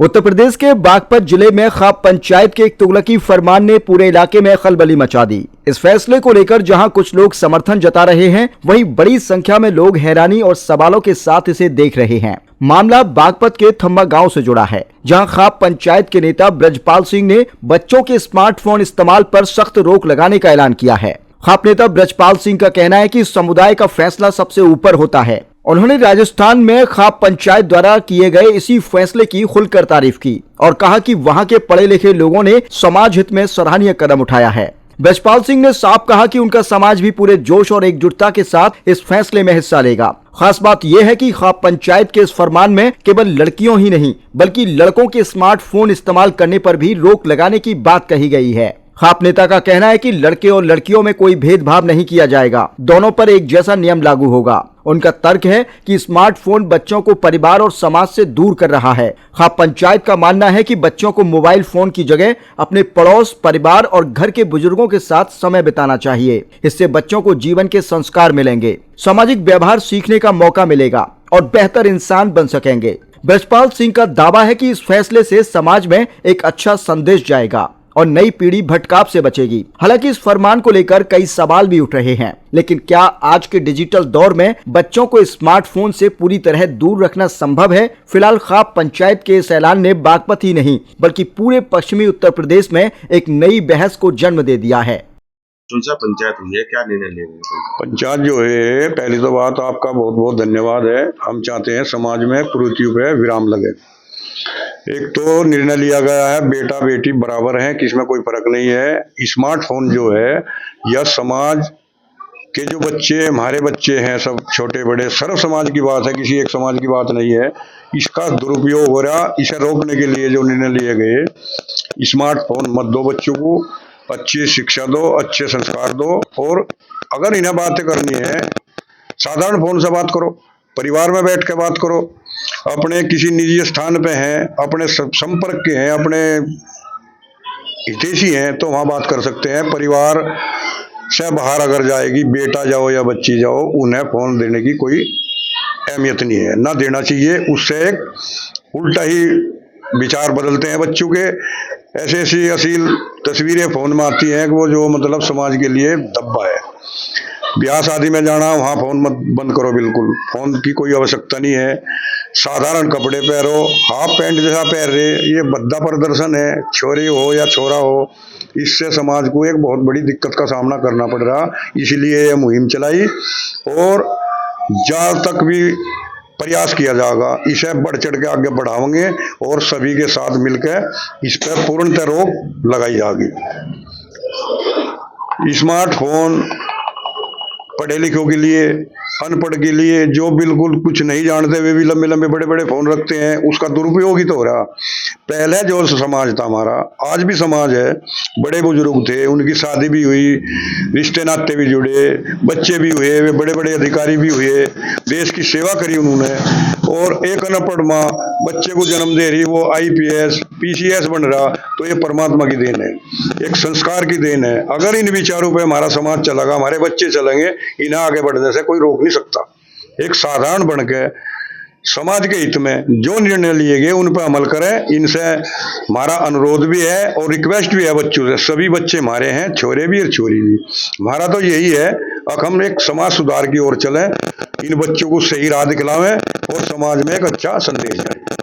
उत्तर प्रदेश के बागपत जिले में खाप पंचायत के एक तुगलकी फरमान ने पूरे इलाके में खलबली मचा दी। इस फैसले को लेकर जहां कुछ लोग समर्थन जता रहे हैं, वहीं बड़ी संख्या में लोग हैरानी और सवालों के साथ इसे देख रहे हैं। मामला बागपत के थम्मा गांव से जुड़ा है, जहां खाप पंचायत के नेता ब्रजपाल सिंह ने बच्चों के स्मार्टफोन इस्तेमाल पर सख्त रोक लगाने का ऐलान किया है। खाप नेता ब्रजपाल सिंह का कहना है कि समुदाय का फैसला सबसे ऊपर होता है। उन्होंने राजस्थान में खाप पंचायत द्वारा किए गए इसी फैसले की खुलकर तारीफ की और कहा कि वहां के पढ़े लिखे लोगों ने समाज हित में सराहनीय कदम उठाया है। ब्रजपाल सिंह ने साफ कहा कि उनका समाज भी पूरे जोश और एकजुटता के साथ इस फैसले में हिस्सा लेगा। खास बात यह है कि खाप पंचायत के इस फरमान में केवल लड़कियों ही नहीं बल्कि लड़कों के स्मार्टफोन इस्तेमाल करने पर भी रोक लगाने की बात कही गई है। खाप नेता का कहना है कि लड़के और लड़कियों में कोई भेदभाव नहीं किया जाएगा, दोनों पर एक जैसा नियम लागू होगा। उनका तर्क है कि स्मार्टफोन बच्चों को परिवार और समाज से दूर कर रहा है। खाप पंचायत का मानना है कि बच्चों को मोबाइल फोन की जगह अपने पड़ोस, परिवार और घर के बुजुर्गों के साथ समय बिताना चाहिए। इससे बच्चों को जीवन के संस्कार मिलेंगे, सामाजिक व्यवहार सीखने का मौका मिलेगा और बेहतर इंसान बन सकेंगे। ब्रजपाल सिंह का दावा है कि इस फैसले से समाज में एक अच्छा संदेश जाएगा और नई पीढ़ी भटकाव से बचेगी। हालांकि इस फरमान को लेकर कई सवाल भी उठ रहे हैं, लेकिन क्या आज के डिजिटल दौर में बच्चों को स्मार्टफोन से पूरी तरह दूर रखना संभव है? फिलहाल खाप पंचायत के इस ऐलान ने बागपत ही नहीं बल्कि पूरे पश्चिमी उत्तर प्रदेश में एक नई बहस को जन्म दे दिया है। पंचायत हुई है, क्या निर्णय ले रहे हैं? पंचायत जो है, पहली तो बात आपका बहुत बहुत धन्यवाद है। हम चाहते हैं समाज में कुरीतियों पे विराम लगे। एक तो निर्णय लिया गया है बेटा बेटी बराबर हैं, किसमें कोई फर्क नहीं है। स्मार्टफोन जो है यह समाज के जो बच्चे हमारे बच्चे हैं, सब छोटे बड़े सर्व समाज की बात है, किसी एक समाज की बात नहीं है। इसका दुरुपयोग हो रहा, इसे रोकने के लिए जो निर्णय लिए गए, स्मार्टफोन मत दो बच्चों को, अच्छी शिक्षा दो, अच्छे संस्कार दो। और अगर इन्हें बातें करनी है साधारण फोन से बात करो, परिवार में बैठ के बात करो। अपने किसी निजी स्थान पे हैं, अपने संपर्क के हैं, अपने हितैषी हैं तो वहां बात कर सकते हैं। परिवार से बाहर अगर जाएगी, बेटा जाओ या बच्ची जाओ, उन्हें फोन देने की कोई अहमियत नहीं है, ना देना चाहिए। उससे एक उल्टा ही विचार बदलते हैं बच्चों के। ऐसी ऐसी अश्लील तस्वीरें फोन में आती हैं कि वो जो मतलब समाज के लिए दब्बा है। ब्याह शादी में जाना, वहाँ फोन मत बंद करो, बिल्कुल फोन की कोई आवश्यकता नहीं है। साधारण कपड़े पहनो, हाफ पैंट जैसा पहन रहे, ये भद्दा प्रदर्शन है, छोरी हो या छोरा हो। इससे समाज को एक बहुत बड़ी दिक्कत का सामना करना पड़ रहा, इसलिए ये मुहिम चलाई और जहाँ तक भी प्रयास किया जाएगा इसे बढ़ चढ़ के आगे बढ़ाएंगे और सभी के साथ मिलकर इस पर पूर्णतः रोक लगाई जाएगी। स्मार्टफोन पढ़े लिखों के लिए, अनपढ़ के लिए, जो बिल्कुल कुछ नहीं जानते वे भी लंबे लंबे बड़े बड़े फोन रखते हैं, उसका दुरुपयोग ही तो हो रहा। पहले जो समाज था हमारा, आज भी समाज है, बड़े बुजुर्ग थे, उनकी शादी भी हुई, रिश्ते नाते भी जुड़े, बच्चे भी हुए, वे बड़े बड़े अधिकारी भी हुए, देश की सेवा करी उन्होंने। और एक अनपढ़ माँ बच्चे को जन्म दे रही, वो IPS PCS बन रहा, तो ये परमात्मा की देन है, एक संस्कार की देन है। अगर इन विचारों पे हमारा समाज चलेगा, हमारे बच्चे चलेंगे, इन्हें आगे बढ़ने से कोई रोक नहीं सकता। एक साधारण बन के समाज के हित में जो निर्णय लिए गए उन पर अमल करें, इनसे हमारा अनुरोध भी है और रिक्वेस्ट भी है बच्चों से। सभी बच्चे हमारे हैं, छोरे भी और छोरी भी। हमारा तो यही है, अब हम एक समाज सुधार की ओर चलें, इन बच्चों को सही राह दिखलावें और समाज में एक अच्छा संदेश जाए।